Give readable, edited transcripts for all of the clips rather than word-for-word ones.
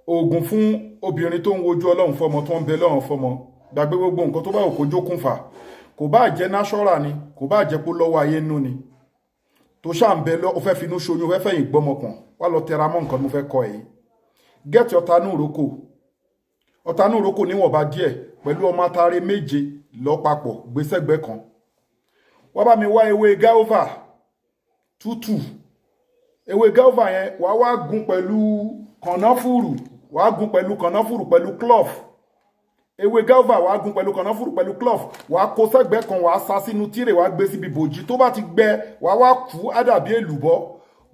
oògùn fún obìnrin tó ń wojú ọlọ́run fọmọ tó ń bẹ lọ́run fọmọ gbàgbé gbogbo nǹkan tó bá òkò jókun fà kò bá jẹ́ náṣọ́rà ni kò bá jẹ́ pé lọ́wọ́ ayé nú ni tó ṣáà ń bẹ lọ ó fẹ́ finú ṣoyún ó fẹ́ fẹ̀yìn gbọ́mọkàn wá lọ tẹra mọ́ nǹkan mo fẹ́ kọ èyí gẹ́ẹ̀tì ọ̀tánú ìrókò níwọ̀nba díẹ̀ pẹ̀lú ọmọ atare méje lọ papọ̀ gbésẹ́gbẹ́ kan wá bá mi wá ewé gáóvà tútù ewé gáóvà yẹn wá gún pẹ̀lú kànáfùrù pẹ̀lú clove ewé gáóvà wàá gún pẹ̀lú kànáfùrù pẹ̀lú clove wàá kó sẹ́gbẹ́ kan wàá sa sínú tírè wàá gbé síbi bòjì tó bá ti gbẹ wàá wá kú ádàbí èlùbọ́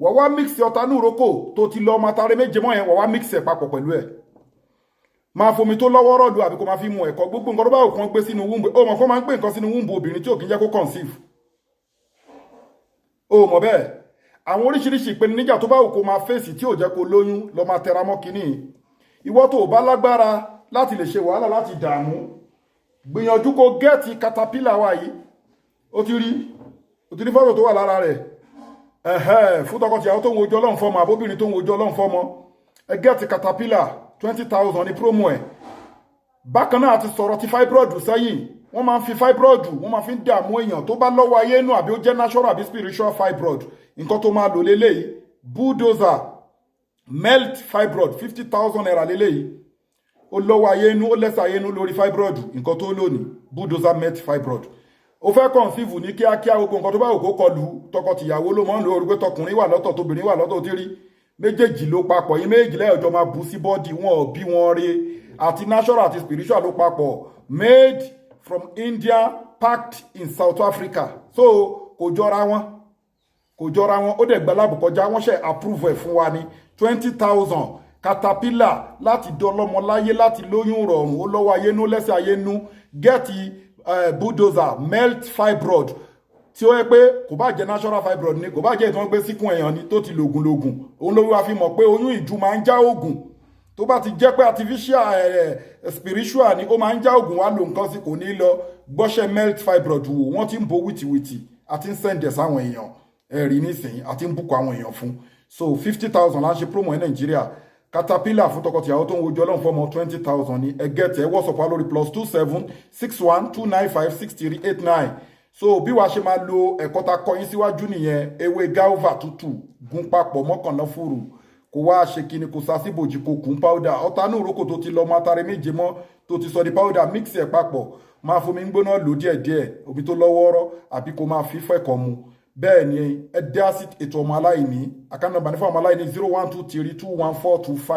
wàá wá mix ọ̀tánú ìrókò tó ti lọ ọmọ atare méje mọ́ yẹn wàá wá mix ẹ̀ papọ̀ pẹ̀lú ẹ̀ máa fomi tó lọ́wọ́ rọ̀lú àbí kó máa fi mu ẹ̀kọ́ gbogbo nǹkan tó bá òkú wọn gbé sínú wúńbù ó mọ̀ kó máa ń gbé nǹkan sínú wúńbù obìnrin tí ò kí ń jẹ́ kó conceive ó mọ̀ bẹ́ẹ̀ àwọn oríṣiríṣi ìpèníjà tó bá òkú máa fèsì tí ò jẹ́ kó lóyún lọ máa tẹra mọ́ kínní ìwọ tó bá lágbára láti lè ṣe wàhálà láti dààmú gbìyànjú kó gẹ́ẹ̀tì caterpillar wa yìí ó ti rí fọ́tò tó wà lára rẹ̀ fún tọkọtìyàwó tó ń wojú ọlọ́run fọ́mọ àbóbìnrin tó ń wojú ọlọ́run fọ́mọ ẹ gẹ́ẹ̀tì caterpillar 20,000 ní promo ẹ̀ bákan náà ti sọ̀rọ̀ ti fibroid sẹ́yìn wọ́n máa ń fi fibroid wọ́n máa fi ń dààmú èèyàn tó bá lọ́wọ́ ayé inú àbí ó jẹ́ natural àbí spiritual fibroid nǹkan tó máa lò léléyìí bulldozer melt fibroid 50,000 naira léléyìí ó lọ́wọ́ ayé inú ó lẹ́sẹ̀ ayé inú lórí fibroid nǹkan tó lò ní bulldozer melt fibroid ó fẹ́ conceive ní kíákíá gbogbo nǹkan tó bá òkú kọlù tọkọtìyàwó ló mọ́ ń lo orí pé tọkùnrin wà lọ́tọ̀ tóbìnrin wà lọ́tọ̀ tí rí méjèèjì ló papọ̀ yín méjèèjì lẹ́yìn ọjọ́ máa bú sí bọ́ọ̀dì wọn ò bí wọn rí àti natural àti spiritual ló papọ̀ made from India packed in South Africa so kò jọra wọn ó dẹ̀ gba láàbù kọjá wọ́n ṣe approve ẹ̀ fún wa ní 20,000 caterpillar láti dọlọ́mọ láyé láti lóyún rọrùn ó lọ́wọ́ ayénú lẹ́sẹ̀ ayénú gẹ́ẹ̀tì bulldozer melt fibroid tí ó yẹ pé kò bá jẹ́ natural fibroid ni kò bá jẹ́ ìtàn gbé síkùn èèyàn ni tó ti lògùn òun ló wá fi mọ̀ pé oyún ìju máa ń já oògùn tó bá ti jẹ́ pé artificial spiritual ni ó máa ń já oògùn wá lo nǹkan sí kò ní lọ gbọ́ṣẹ́ melt fibroid wò wọ́n ti ń bo wìtìwìtì àti ń sẹ́ǹdẹ̀ sáwọn èèyàn ẹ̀rí nísìnyí àti ń bùkún àwọn èèyàn fún so 50,000 la ń ṣe promo ní Nàìjíríà caterpillar fún tọkọtìyàwó tó ń wojú ọlọ́run fọmọ 20,000 ní ẹgẹ́tẹ̀ wọ́sọ̀pá lórí +27 61 295 6389 so bí wàá ṣe máa lo ẹ̀kọ́ ta kọyín síwájú nìyẹn ewé gáúvà tútù gún papọ̀ mọ́kànlá fòrò kò wá ṣe kíni kò sá síbòjì kò kún powder ọ̀tánú ìrókò tó ti lọ máa tare méje mọ́ tó ti sọ di powder mix ẹ̀ papọ̀ máa fomi gbóná lò díẹ̀díẹ̀ omi tó lọ́wọ́rọ́ àbí kò máa fi fẹ́kọ̀ọ́ mu bẹ́ẹ̀ ni ẹ dá sí ètò ọmọ aláìní àkànnà ìbánisọ̀ ọmọ aláìní 0123 214 25.